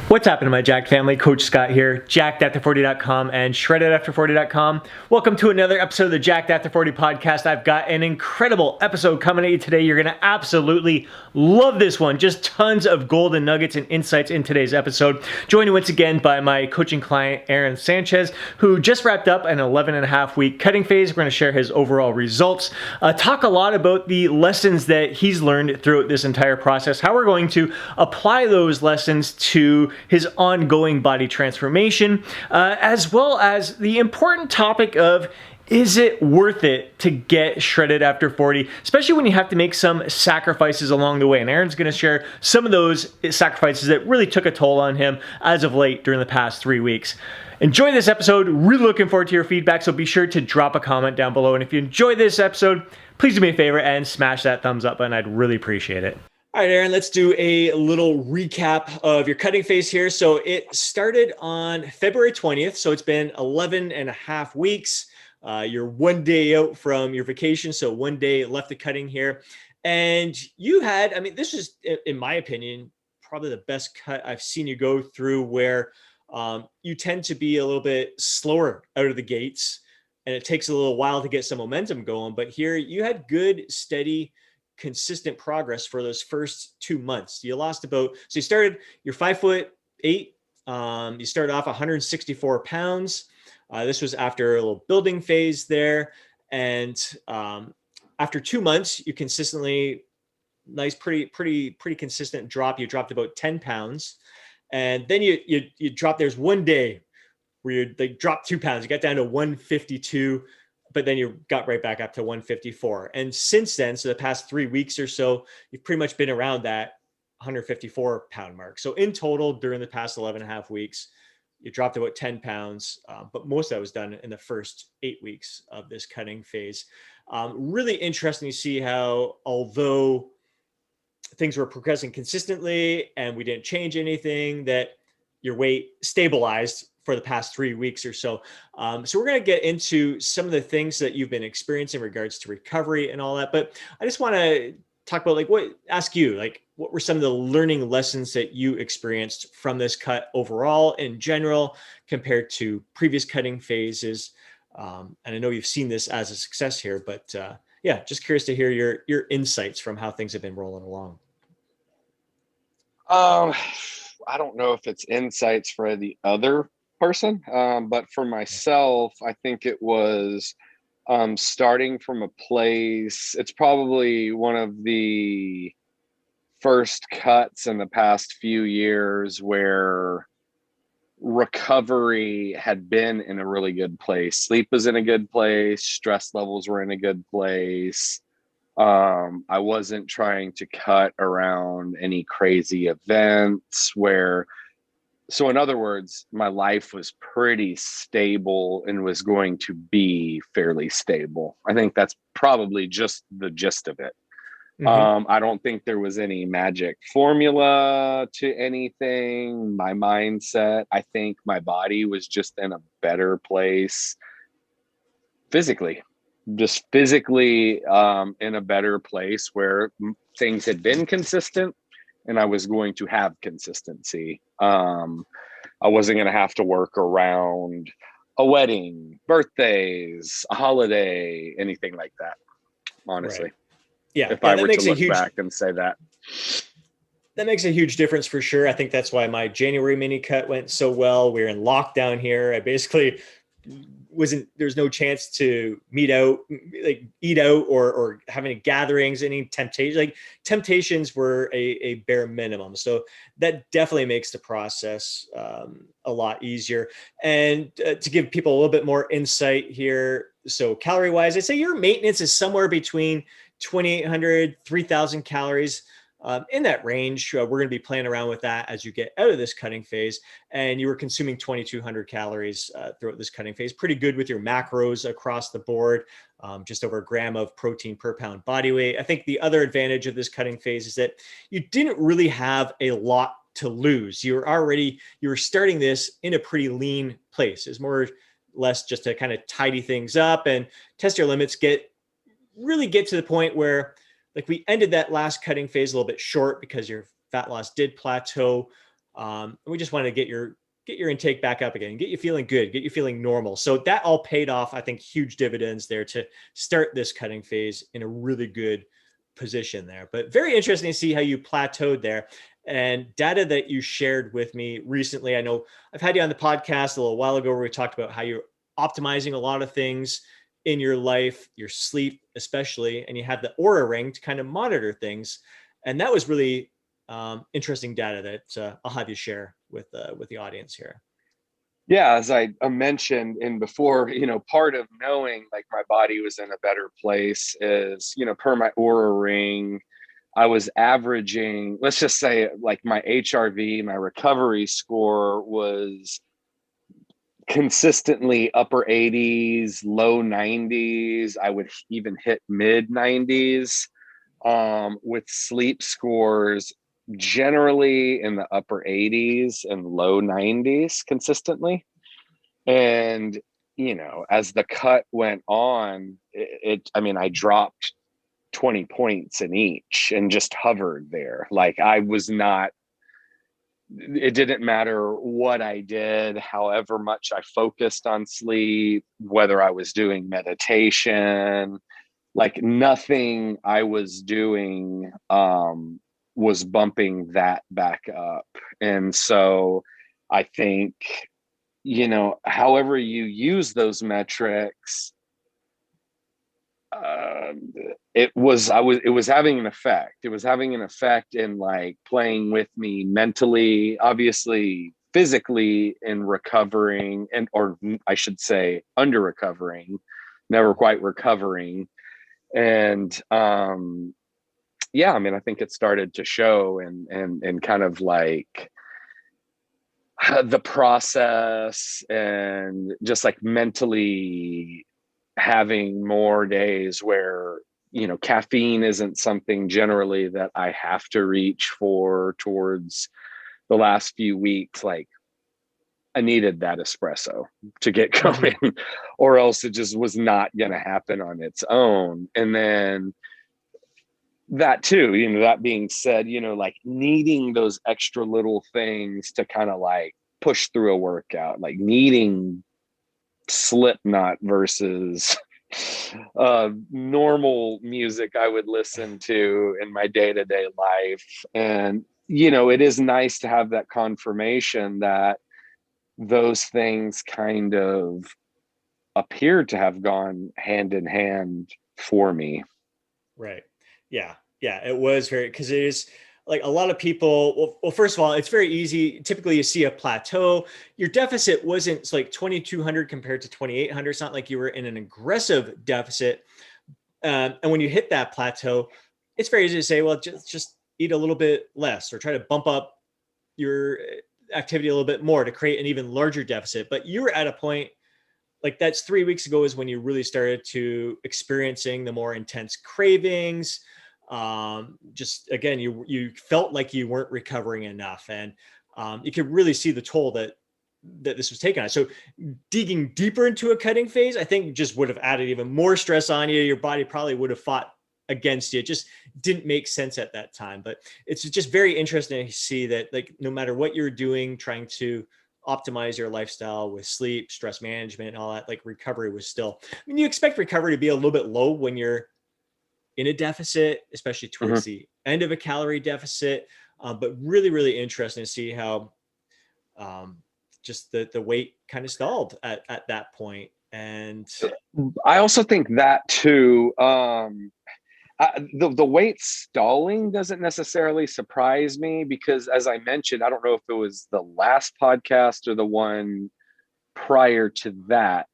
What's happening, my Jacked family? Coach Scott here, jackedafter40.com and shreddedafter40.com. Welcome to another episode of the Jacked After 40 podcast. I've got an incredible episode coming at you today. You're going to absolutely love this one. Just tons of golden nuggets and insights in today's episode. Joined once again by my coaching client, Aaron Sanchez, who just wrapped up an 11 and a half week cutting phase. We're going to share his overall results, talk a lot about the lessons that he's learned throughout this entire process, how we're going to apply those lessons to his ongoing body transformation, as well as the important topic of, is it worth it to get shredded after 40, especially when you have to make some sacrifices along the way? And Aaron's going to share some of those sacrifices that really took a toll on him as of late during the past 3 weeks. Enjoy this episode. Really looking forward to your feedback, so be sure to drop a comment down below. And if you enjoyed this episode, please do me a favor and smash that thumbs up button. I'd really appreciate it. All right, Aaron, let's do a little recap of your cutting phase here. So it started on February 20th. So it's been 11 and a half weeks. You're 1 day out from your vacation. So 1 day left of cutting here. And you had, this is, in my opinion, probably the best cut I've seen you go through, where you tend to be a little bit slower out of the gates and it takes a little while to get some momentum going. But here you had good, steady, consistent progress for those first 2 months. You lost so you started, you're 5'8". You started off 164 pounds. This was after a little building phase there. And after 2 months, you consistently, pretty consistent drop. You dropped about 10 pounds. And then you dropped, there's 1 day where you dropped 2 pounds. You got down to 152, but then you got right back up to 154. And since then, so the past 3 weeks or so, you've pretty much been around that 154 pound mark. So in total, during the past 11 and a half weeks, you dropped about 10 pounds, but most of that was done in the first 8 weeks of this cutting phase. Really interesting to see how, although things were progressing consistently and we didn't change anything, that your weight stabilized for the past 3 weeks or so. So we're going to get into some of the things that you've been experiencing in regards to recovery and all that. But I just want to talk about what were some of the learning lessons that you experienced from this cut overall in general compared to previous cutting phases? And I know you've seen this as a success here, but just curious to hear your insights from how things have been rolling along. I don't know if it's insights for the other person, but for myself, I think it was starting from a place. It's probably one of the first cuts in the past few years where recovery had been in a really good place. Sleep was in a good place. Stress levels were in a good place. I wasn't trying to cut around any crazy events so in other words, my life was pretty stable and was going to be fairly stable. I think that's probably just the gist of it. Mm-hmm. I don't think there was any magic formula to anything. My mindset, I think my body was just in a better place physically. Just physically in a better place where things had been consistent and I was going to have consistency. I wasn't going to have to work around a wedding, birthdays, a holiday, anything like that, honestly. Right. Yeah. If I were to look back and say that. That makes a huge difference for sure. I think that's why my January mini cut went so well. We were in lockdown here. I basically there's no chance to eat out or have any gatherings, any temptations were a bare minimum. So that definitely makes the process a lot easier. And to give people a little bit more insight here. So calorie wise, I'd say your maintenance is somewhere between 2,800, 3,000 calories. In that range. We're going to be playing around with that as you get out of this cutting phase. And you were consuming 2,200 calories throughout this cutting phase. Pretty good with your macros across the board. Just over a gram of protein per pound body weight. I think the other advantage of this cutting phase is that you didn't really have a lot to lose. You were starting this in a pretty lean place. It's more or less just to kind of tidy things up and test your limits, really get to the point where, like, we ended that last cutting phase a little bit short because your fat loss did plateau. And we just want to get your intake back up again, get you feeling good, get you feeling normal. So that all paid off, I think, huge dividends there to start this cutting phase in a really good position there. But very interesting to see how you plateaued there. And data that you shared with me recently, I know I've had you on the podcast a little while ago where we talked about how you're optimizing a lot of things in your life, your sleep especially, and you have the Aura ring to kind of monitor things. And that was really interesting data that I'll have you share with the audience here. Yeah, as I mentioned in before, part of knowing like my body was in a better place is, per my Aura ring, I was averaging, let's just say like my HRV, my recovery score was consistently upper 80s, low 90s. I would even hit mid 90s, with sleep scores generally in the upper 80s and low 90s consistently. And, as the cut went on, I mean, I dropped 20 points in each and just hovered there. Like I was not, it didn't matter what I did, however much I focused on sleep, whether I was doing meditation, like nothing I was doing was bumping that back up. And so I think, however you use those metrics, it was having an effect. It was having an effect in like playing with me mentally, obviously physically in recovering, and or I should say under recovering, never quite recovering. And yeah, I mean, I think it started to show, and kind of like the process, and just like mentally having more days where caffeine isn't something generally that I have to reach for. Towards the last few weeks, like I needed that espresso to get going, Mm-hmm. or else it just was not going to happen on its own. And then that too, that being said, like needing those extra little things to kind of like push through a workout, like needing Slipknot versus normal music I would listen to in my day-to-day life. And it is nice to have that confirmation that those things kind of appeared to have gone hand in hand for me. Right. Yeah. Yeah. It was very, because it is like a lot of people. Well, first of all, it's very easy. Typically, you see a plateau. Your deficit wasn't it's like 2,200 compared to 2,800. It's not like you were in an aggressive deficit. And when you hit that plateau, it's very easy to say, well, just eat a little bit less or try to bump up your activity a little bit more to create an even larger deficit. But you were at a point like that's 3 weeks ago is when you really started to experiencing the more intense cravings. Just again, you felt like you weren't recovering enough, and you could really see the toll that this was taking on. So digging deeper into a cutting phase, I think just would have added even more stress on you. Your body probably would have fought against you. It just didn't make sense at that time. But it's just very interesting to see that like no matter what you're doing, trying to optimize your lifestyle with sleep, stress management, and all that, like recovery was still, I mean, you expect recovery to be a little bit low when you're in a deficit, especially Mm-hmm. towards the end of a calorie deficit. But really, really interesting to see how um, just the weight kind of stalled at that point. And I also think that too. The weight stalling doesn't necessarily surprise me, because, as I mentioned, I don't know if it was the last podcast or the one prior to that,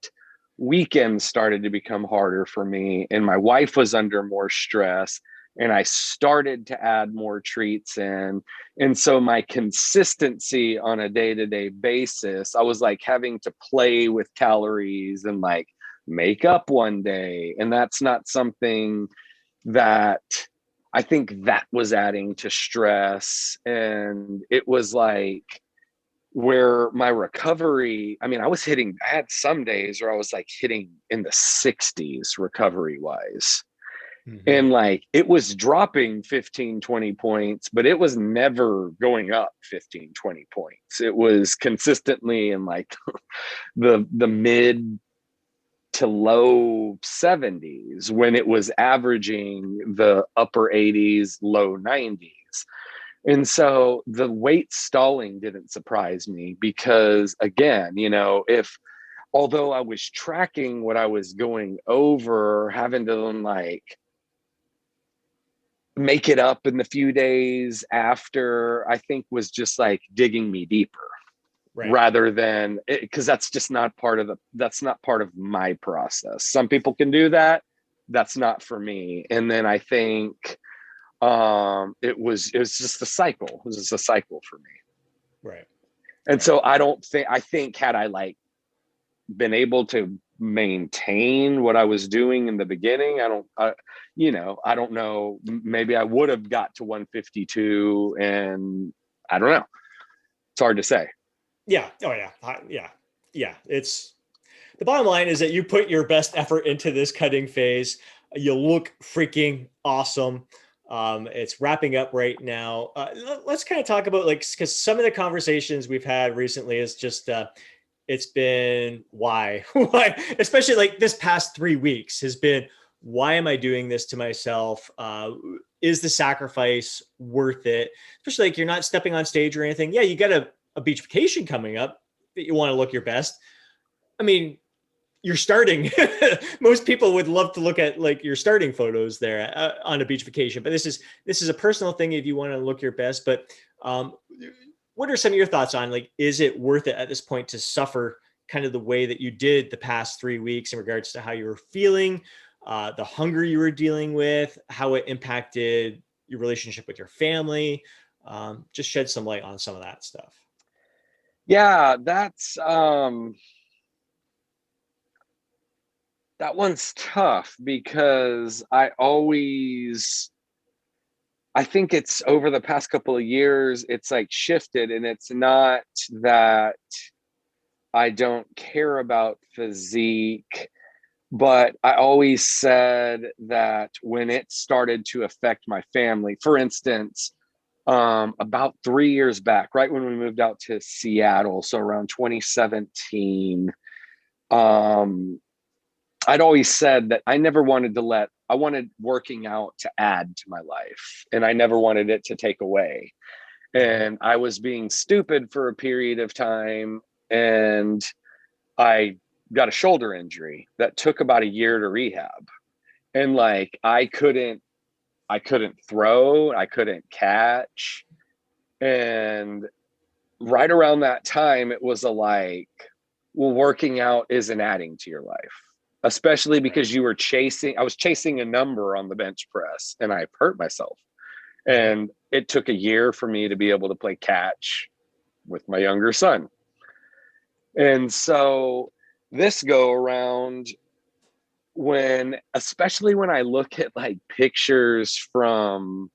weekends started to become harder for me, and my wife was under more stress, and I started to add more treats in. And so my consistency on a day-to-day basis, I was like having to play with calories and like make up one day. And that's not something that I think that was adding to stress. And it was like where my recovery, I mean, I had some days where I was like hitting in the 60s recovery wise. Hmm. And like it was dropping 15, 20 points, but it was never going up 15, 20 points. It was consistently in like the mid to low 70s when it was averaging the upper 80s, low 90s. And so the weight stalling didn't surprise me because, again, you know, if although I was tracking what I was going over, having to then like make it up in the few days after, I think was just like digging me deeper Right. rather than because that's just not part of that's not part of my process. Some people can do that. That's not for me. And then I think it was just a cycle. It was just a cycle for me. Right. And Right. so I think had I like been able to maintain what I was doing in the beginning, I don't know, maybe I would have got to 152 and I don't know. It's hard to say. Yeah. Oh yeah. Yeah. Yeah. It's the bottom line is that you put your best effort into this cutting phase. You look freaking awesome. It's wrapping up right now. Let's kind of talk about like because some of the conversations we've had recently is just it's been why why especially like this past 3 weeks has been why am I doing this to myself? Is the sacrifice worth it? Especially like you're not stepping on stage or anything. Yeah, you got a beach vacation coming up that you want to look your best. I mean, you're starting. Most people would love to look at like your starting photos there on a beach vacation, but this is a personal thing if you want to look your best. But um, what are some of your thoughts on like is it worth it at this point to suffer kind of the way that you did the past 3 weeks in regards to how you were feeling, the hunger you were dealing with, how it impacted your relationship with your family? Just shed some light on some of that stuff. Yeah, that one's tough because I think it's over the past couple of years, it's like shifted, and it's not that I don't care about physique, but I always said that when it started to affect my family, for instance, about 3 years back, right when we moved out to Seattle, so around 2017, um, I'd always said that I wanted working out to add to my life, and I never wanted it to take away. Mhm. And I was being stupid for a period of time, and I got a shoulder injury that took about a year to rehab. And like I couldn't throw, I couldn't catch. And right around that time, it was well, working out isn't adding to your life, especially Right. because I was chasing a number on the bench press and I hurt myself. Mhm. And it took a year for me to be able to play catch with my younger son. And so this go around, especially when I look at like pictures from,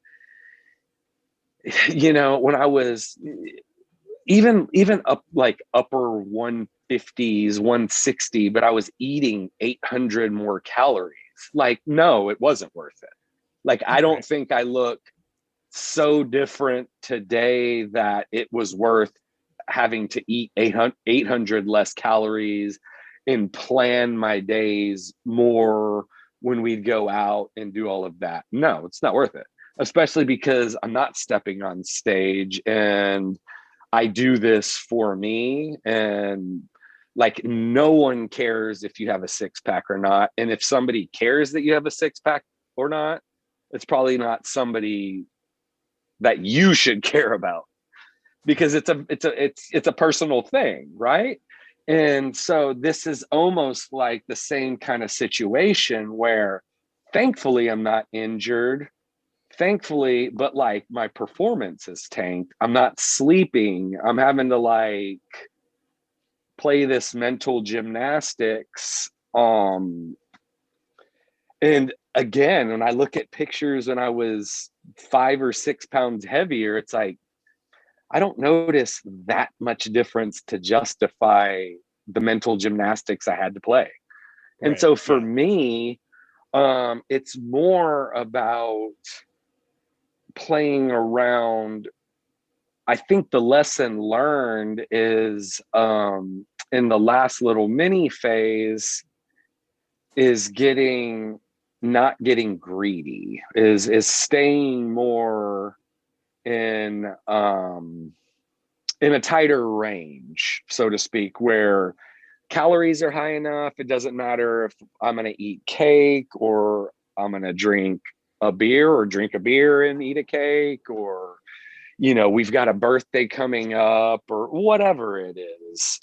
when I was even up like upper 150s, 160, but I was eating 800 more calories. Like, no, it wasn't worth it. Like, I don't Right. think I look so different today that it was worth having to eat 800 less calories and plan my days more when we'd go out and do all of that. No, it's not worth it, especially because I'm not stepping on stage and I do this for me. And like, no one cares if you have a six pack or not. And if somebody cares that you have a six pack or not, it's probably not somebody that you should care about because Right. it's a personal thing, right? And so this is almost like the same kind of situation where thankfully I'm not injured, thankfully, but like my performance is tanked. I'm not sleeping. I'm having to like play this mental gymnastics. And again, when I look at pictures when I was 5 or 6 pounds heavier, it's like I don't notice that much difference to justify the mental gymnastics I had to play. And Right. so for Yeah. me, It's more about playing around. I think the lesson learned is in the last little mini phase is not getting greedy, is staying more in in a tighter range, so to speak, where calories are high enough. It doesn't matter if I'm going to eat cake or I'm going to drink a beer or drink a beer and eat a cake, or, we've got a birthday coming up or whatever it is.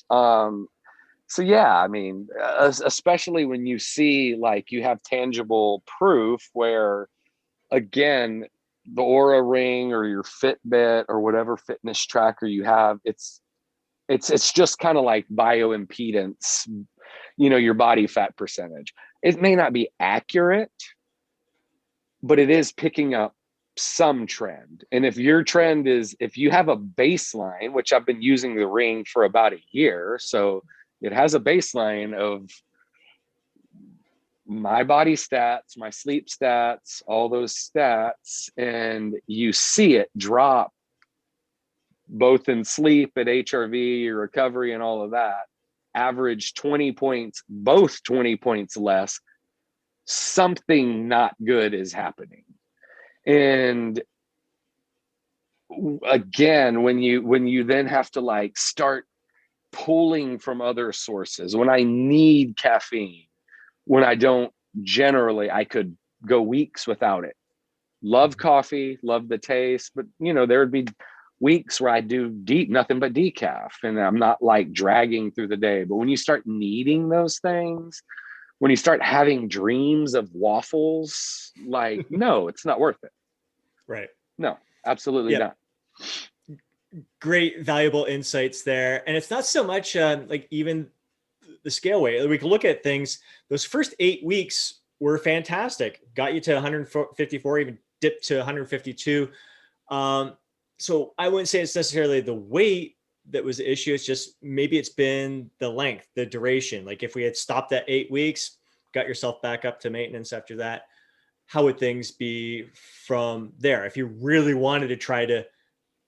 So yeah, I mean, especially when you see like you have tangible proof where, again, the Aura Ring or your Fitbit or whatever fitness tracker you have, it's just kind of like bioimpedance, your body fat percentage. It may not be accurate, but it is picking up some trend. And if your trend is, if you have a baseline, which I've been using the ring for about a year, so it has a baseline of my body stats, my sleep stats, all those stats, and you see it drop both in sleep at HRV, recovery, and all of that, average 20 points, both 20 points less, something not good is happening. And again, when you then have to like start pulling from other sources, when I need caffeine, when I don't, generally I could go weeks without it. Love coffee, love the taste, but there would be weeks where I do nothing but decaf, and I'm not like dragging through the day. But when you start needing those things, when you start having dreams of waffles, like, no, it's not worth it. Right. No, absolutely Yep. not. Great, valuable insights there. And it's not so much like even the scale weight. We can look at things. Those first 8 weeks were fantastic. Got you to 154, even dipped to 152. So I wouldn't say it's necessarily the weight that was the issue. It's just maybe it's been the length, the duration. Like if we had stopped at 8 weeks, got yourself back up to maintenance after that, how would things be from there? If you really wanted to try to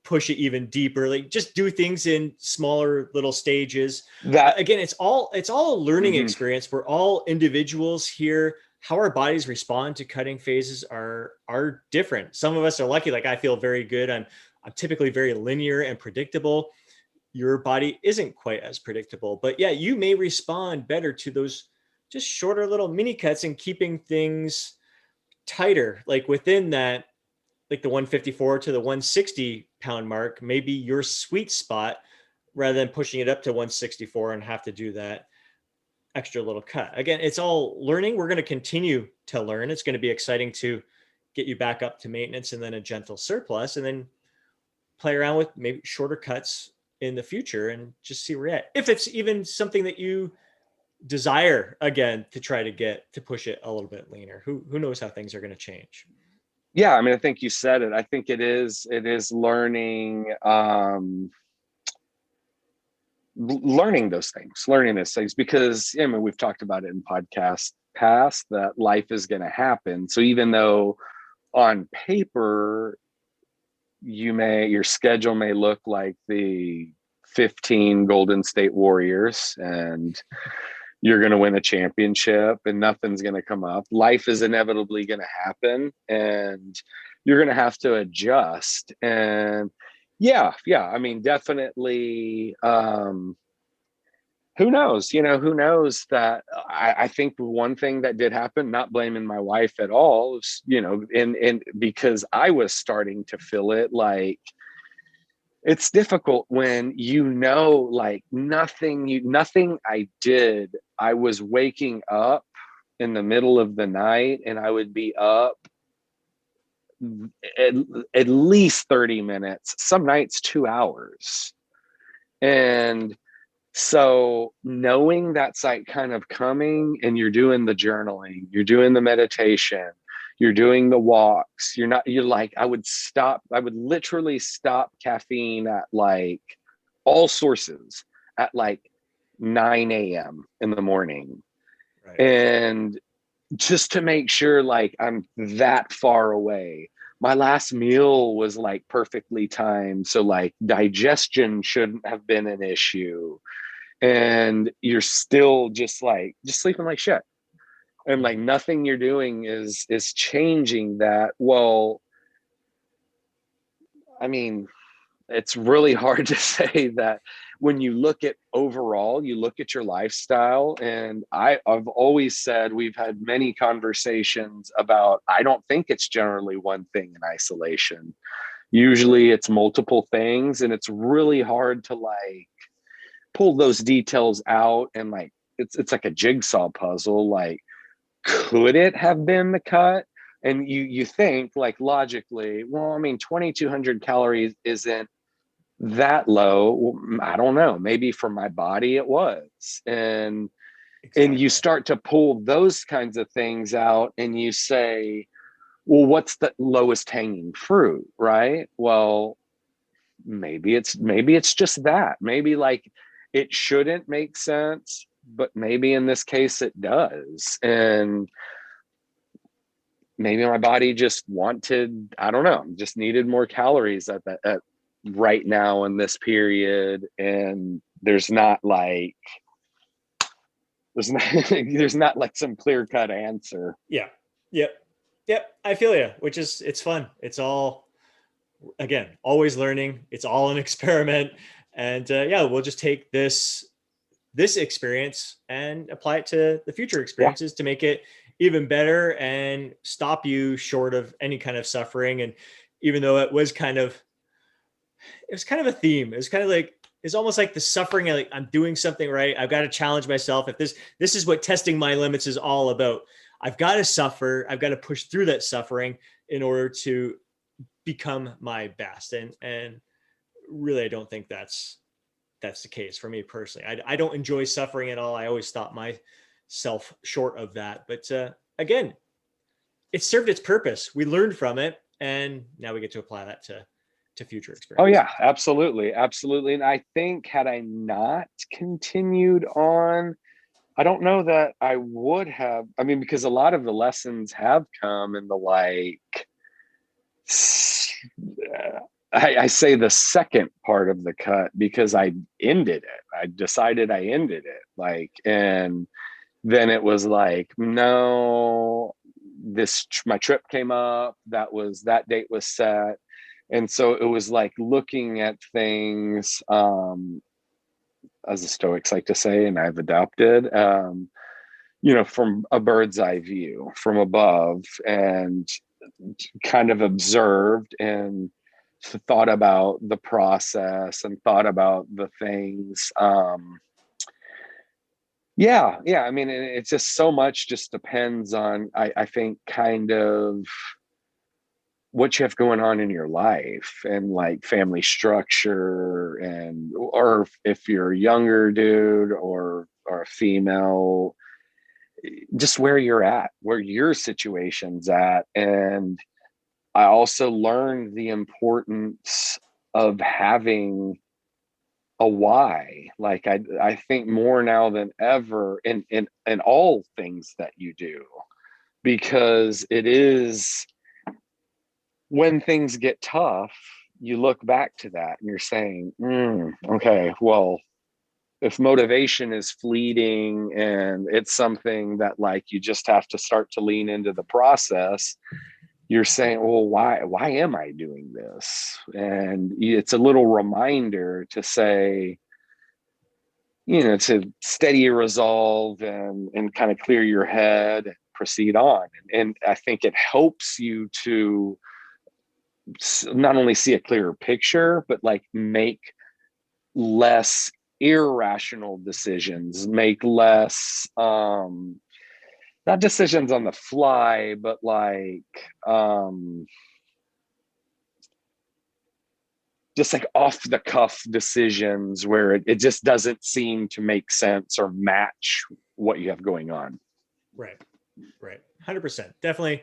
push it even deeper, like just do things in smaller little stages. That Again, it's all a learning mhm. experience. We're all individuals here. How our bodies respond to cutting phases are different. Some of us are lucky, like I feel very good. I'm typically very linear and predictable. Your body isn't quite as predictable, but yeah, you may respond better to those just shorter little mini cuts and keeping things tighter, like within that, like the 154 to the 160 pound mark, maybe your sweet spot, rather than pushing it up to 164 and have to do that extra little cut. Again, it's all learning. We're going to continue to learn. It's going to be exciting to get you back up to maintenance and then a gentle surplus, and then play around with maybe shorter cuts in the future and just see where you're at. If it's even something that you desire, again, to try to get to push it a little bit leaner. Who knows how things are going to change. Yeah, I mean, I think you said it. I think it is learning, learning those things, because I mean, we've talked about it in podcasts past that life is going to happen. So even though on paper your schedule may look like the 15 Golden State Warriors and you're going to win a championship and nothing's going to come up, life is inevitably going to happen and you're going to have to adjust. And yeah, I mean, definitely, who knows that I think one thing that did happen, not blaming my wife at all, is, and because I was starting to feel it, like it's difficult when, like nothing I did, I was waking up in the middle of the night and I would be up at, at least 30 minutes, some nights 2 hours. And so knowing that's like kind of coming, and you're doing the journaling, you're doing the meditation, you're doing the walks, you're like, I would literally stop caffeine at like all sources at like 9 a.m. in the morning. Right. And just to make sure like I'm that far away. My last meal was like perfectly timed. So like digestion shouldn't have been an issue. And you're still just sleeping like shit. And like nothing you're doing is changing that. Well, I mean, it's really hard to say that when you look at overall, you look at your lifestyle. And I've always said, we've had many conversations about, I don't think it's generally one thing in isolation. Usually it's multiple things, and it's really hard to like pull those details out. And like, it's like a jigsaw puzzle. Like, could it have been the cut? And you think like logically, well, I mean, 2,200 calories isn't that low. I don't know, maybe for my body it was. And you Exactly. start to pull those kinds of things out, and you say, well, what's the lowest hanging fruit, right? Well, maybe it's just that. Maybe like it shouldn't make sense, but maybe in this case it does. And maybe my body just wanted, I don't know, just needed more calories at right now in this period. And there's not like there's not there's not like some clear cut answer. Yeah. Yep. Yep. I feel you, which is, it's fun. It's all, again, always learning. It's all an experiment. And yeah, we'll just take this experience and apply it to the future Yeah. experiences to make it even better and stop you short of any kind of suffering. And even though it was kind of a theme. It was kind of like, it's almost like the suffering. Like, I'm doing something right. I've got to challenge myself. If this is what testing my limits is all about. I've got to suffer. I've got to push through that suffering in order to become my best. And really, I don't think that's the case for me personally. I don't enjoy suffering at all. I always stop myself short of that. But again, it served its purpose. We learned from it, and now we get to apply that to future Oh experiences. yeah, absolutely, absolutely. And I think had I not continued on, I don't know that I would have. I mean, because a lot of the lessons have come in the like, I say the second part of the cut, because I ended it. I decided I ended it. Like, and then it was like, no, my trip came up. That date was set. And so it was like looking at things, as the Stoics like to say, and I've adopted, from a bird's eye view from above, and kind of observed and thought about the process and thought about the things. Yeah. I mean, it's just so much just depends on, I think, kind of what you have going on in your life and like family structure, and or if you're a younger dude or a female, just where you're at, where your situation's at. And I also learned the importance of having a why. Like I think more now than ever in all things that you do, because it is, when things get tough, you look back to that and you're saying, okay, well, if motivation is fleeting and it's something that like you just have to start to lean into the process, you're saying, well, why am I doing this? And it's a little reminder to say, to steady your resolve and kind of clear your head and proceed on. And I think it helps you to not only see a clearer picture, but like make less irrational decisions, make less, not decisions on the fly, but like, just like off the cuff decisions where it just doesn't seem to make sense or match what you have going on. Right. Right. 100%. Definitely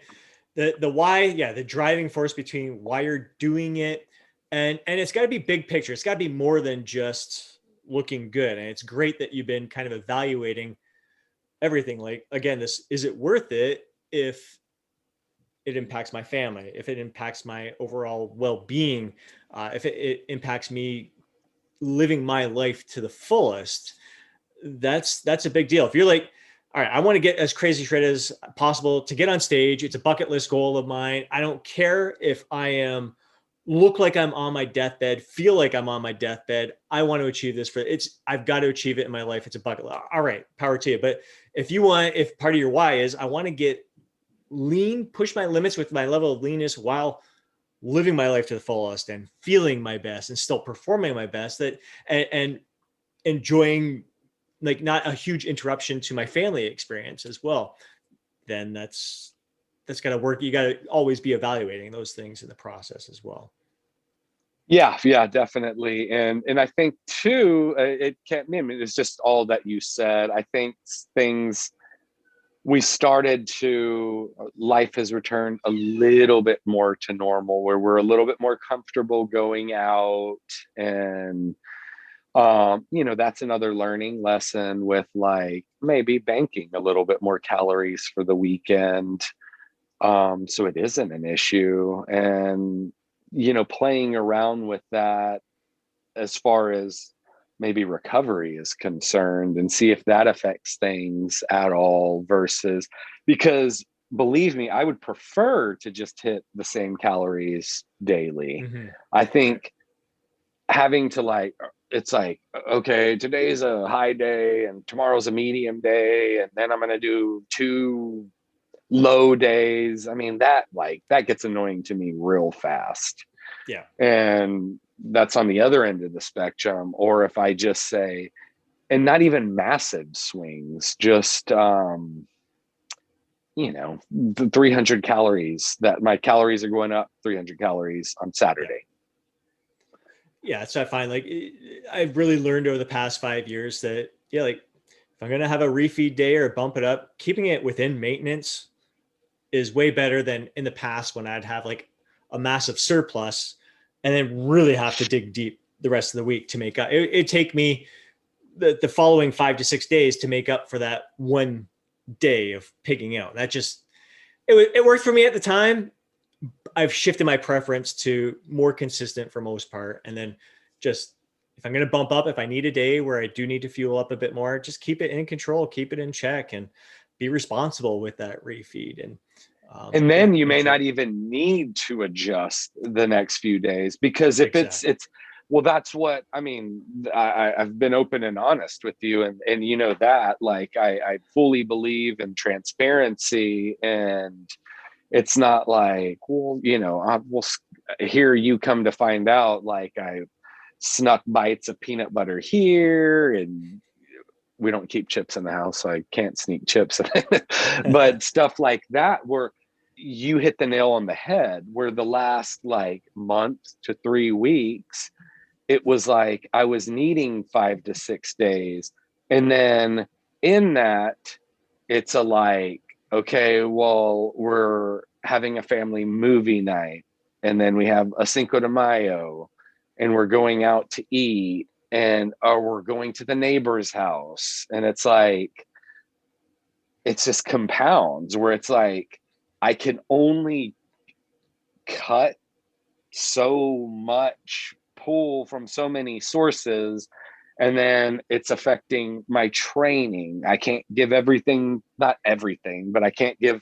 the why, yeah, the driving force between why you're doing it. And it's got to be big picture. It's got to be more than just looking good. And it's great that you've been kind of evaluating everything. Like, again, is it worth it if it impacts my family, if it impacts my overall well-being, if it impacts me living my life to the fullest? That's a big deal. If you're like, all right, I want to get as crazy shredded as possible to get on stage. It's a bucket list goal of mine. I don't care if I am look like I'm on my deathbed, feel like I'm on my deathbed. I want to achieve this I've got to achieve it in my life. It's a bucket list. All right, power to you. But if part of your why is I want to get lean, push my limits with my level of leanness while living my life to the fullest and feeling my best and still performing my best, and enjoying, like, not a huge interruption to my family experience as well, then that's got to work. You got to always be evaluating those things in the process as well. Yeah, definitely. And I think too, it can't, I mean, it's just all that you said. I think things we started to, life has returned a little bit more to normal, where we're a little bit more comfortable going out. And that's another learning lesson with, like, maybe banking a little bit more calories for the weekend, so it isn't an issue. And playing around with that as far as maybe recovery is concerned, and see if that affects things at all, versus, because believe me, I would prefer to just hit the same calories daily. Mm-hmm. I think having to, like, it's like, okay, today's a high day and tomorrow's a medium day, and then I'm going to do 2 low days. I mean, that gets annoying to me real fast. Yeah. And that's on the other end of the spectrum. Or if I just say, and not even massive swings, just the 300 calories, that my calories are going up 300 calories on Saturday. Yeah, so I find, like, I've really learned over the past 5 years that, yeah, like, if I'm gonna have a refeed day or bump it up, keeping it within maintenance is way better than in the past when I'd have like a massive surplus and then really have to dig deep the rest of the week to make up. It'd take me the following 5 to 6 days to make up for that one day of pigging out. It worked for me at the time. I've shifted my preference to more consistent for most part. And then just, if I'm going to bump up, if I need a day where I do need to fuel up a bit more, just keep it in control, keep it in check, and be responsible with that refeed. And then you may not even need to adjust the next few days, because if it's well, that's what I mean. I've been open and honest with you, and that, like, I fully believe in transparency, and it's not like, well, I will hear you come to find out, like, I snuck bites of peanut butter here, and we don't keep chips in the house, so I can't sneak chips. But stuff like that, where you hit the nail on the head, where the last, like, month to 3 weeks, it was like I was needing 5 to 6 days. And then in that, it's like, okay, well, we're having a family movie night, and then we have a Cinco de Mayo, and we're going out to eat, or we're going to the neighbor's house. And it's like, it's just compounds, where it's like, I can only cut so much, pull from so many sources, and then it's affecting my training. I can't give everything, not everything, but I can't give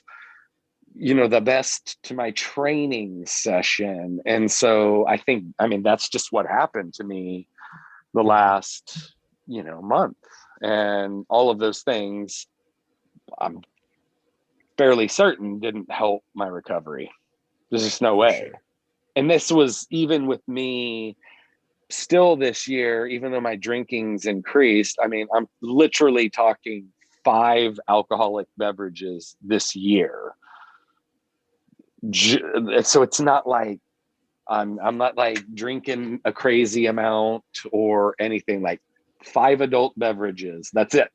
the best to my training session. And so I think, that's just what happened to me the last month. And all of those things, I'm fairly certain, didn't help my recovery. There's just no way. Sure. And this was even with me still this year, even though my drinking's increased. I'm literally talking 5 alcoholic beverages this year. So it's not like I'm not like drinking a crazy amount or anything. Like 5 adult beverages, that's it.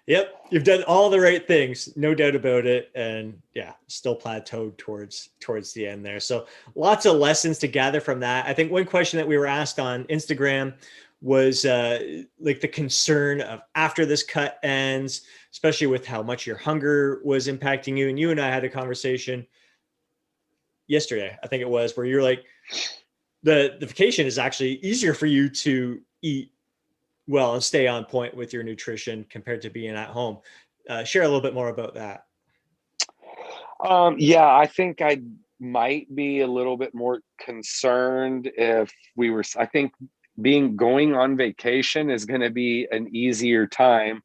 Yep, you've done all the right things, no doubt about it. And yeah, still plateaued towards the end there. So lots of lessons to gather from that. I think one question that we were asked on Instagram was like the concern of after this cut ends, especially with how much your hunger was impacting you. And you and I had a conversation yesterday, I think it was, where you're like, the vacation is actually easier for you to eat well and stay on point with your nutrition compared to being at home. Share a little bit more about that. Yeah, I think I might be a little bit more concerned if we were, I think going on vacation is going to be an easier time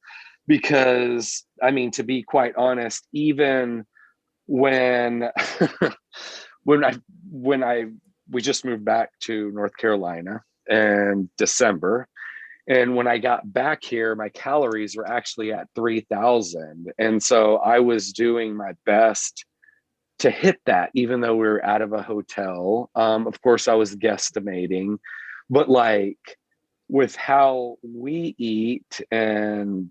because, I mean, to be quite honest, even when, when I, when I, we just moved back to North Carolina in December. And when I got back here, my calories were actually at 3,000. And so I was doing my best to hit that, even though we were out of a hotel. Of course, I was guesstimating, but like with how we eat and,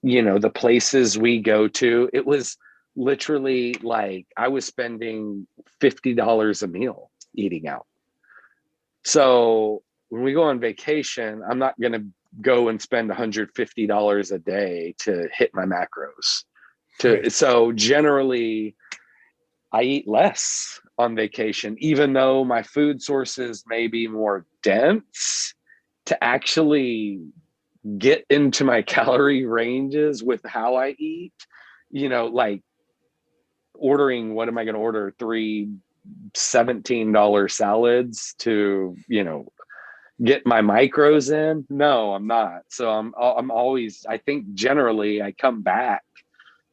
the places we go to, it was literally like I was spending $50 a meal eating out. So when we go on vacation, I'm not going to go and spend $150 a day to hit my macros. Right. So generally, I eat less on vacation, even though my food sources may be more dense to actually get into my calorie ranges with how I eat, like ordering, what am I going to order? Three $17 salads to, get my macros in? No, I'm not. So I'm always, I think generally I come back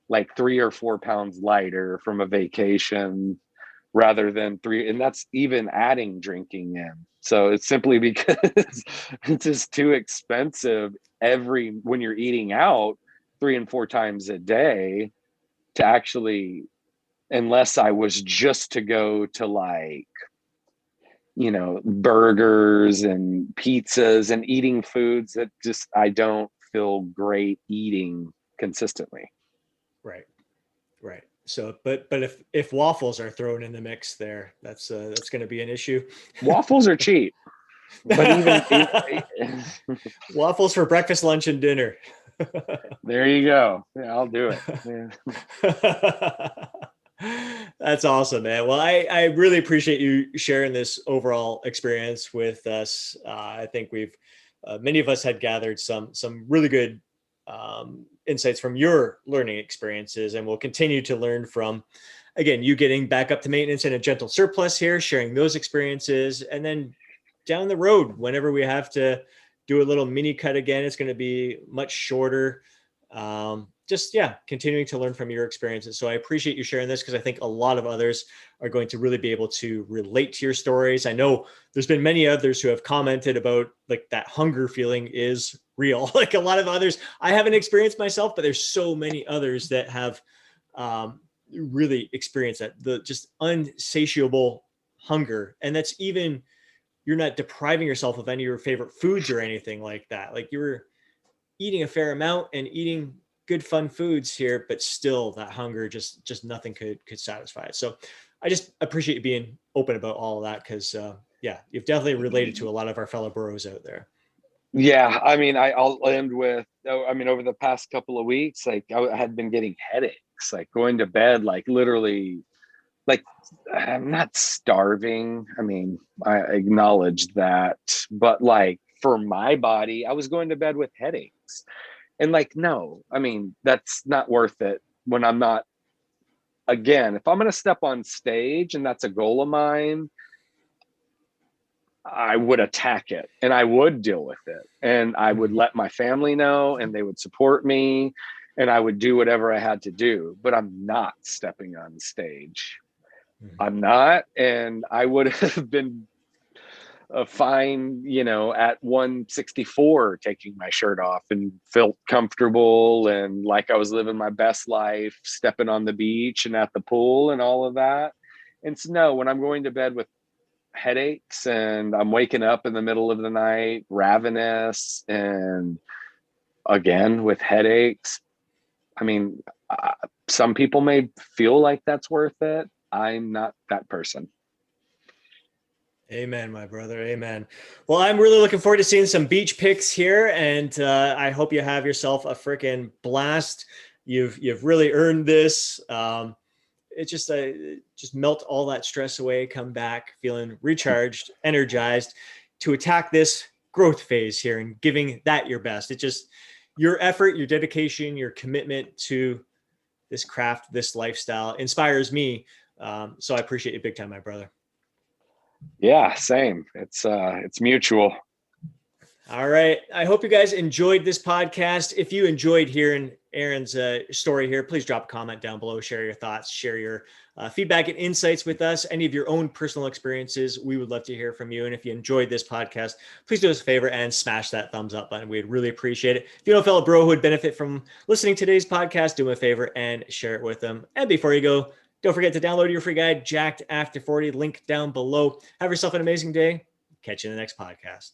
like 3 or 4 pounds lighter from a vacation rather than three. And that's even adding drinking in. So it's simply because it's just too expensive when you're eating out 3 and 4 times a day to actually, unless I was just to go to like, burgers and pizzas and eating foods that just I don't feel great eating consistently. Right. Right. So, but if waffles are thrown in the mix there, that's going to be an issue. Waffles are cheap, but even Waffles for breakfast, lunch, and dinner. there you go. Yeah, I'll do it. Yeah. That's awesome, man. Well, I really appreciate you sharing this overall experience with us. I think many of us had gathered some really good insights from your learning experiences, and we'll continue to learn from, again, you getting back up to maintenance and a gentle surplus here, sharing those experiences, and then down the road, whenever we have to do a little mini cut again, it's going to be much shorter. Just yeah, continuing to learn from your experiences. So I appreciate you sharing this because I think a lot of others are going to really be able to relate to your stories. I know there's been many others who have commented about like that hunger feeling is real. Like a lot of others, I haven't experienced myself, but there's so many others that have really experienced that, the just unsatiable hunger. And that's even, you're not depriving yourself of any of your favorite foods or anything like that. Like you're eating a fair amount and eating good fun foods here, but still that hunger, just nothing could satisfy it. So I just appreciate you being open about all of that because yeah, you've definitely related to a lot of our fellow burros out there. Yeah, I mean, I'll end with, I mean, over the past couple of weeks, like I had been getting headaches, like going to bed, like literally, like I'm not starving. I mean, I acknowledge that, but like for my body, I was going to bed with headaches. And like, no, I mean, that's not worth it when I'm not, again, if I'm going to step on stage and that's a goal of mine, I would attack it and I would deal with it. And I would let my family know and they would support me and I would do whatever I had to do. But I'm not stepping on stage. I'm not. And I would have been fine, at 164, taking my shirt off and felt comfortable and like I was living my best life, stepping on the beach and at the pool and all of that. And so, no, when I'm going to bed with headaches and I'm waking up in the middle of the night, ravenous, and again with headaches, I mean, some people may feel like that's worth it. I'm not that person. Amen, my brother. Amen. Well, I'm really looking forward to seeing some beach pics here, and I hope you have yourself a freaking blast. You've really earned this. It just melt all that stress away. Come back feeling recharged, energized to attack this growth phase here and giving that your best. It just your effort, your dedication, your commitment to this craft, this lifestyle inspires me. So I appreciate you big time, my brother. Yeah, same. It's mutual. All right. I hope you guys enjoyed this podcast. If you enjoyed hearing Aaron's story here, please drop a comment down below, share your thoughts, share your feedback and insights with us, any of your own personal experiences. We would love to hear from you. And if you enjoyed this podcast, please do us a favor and smash that thumbs up button. We'd really appreciate it. If you know a fellow bro who would benefit from listening to today's podcast, do him a favor and share it with them. And before you go, don't forget to download your free guide, Jacked After 40, link down below. Have yourself an amazing day. Catch you in the next podcast.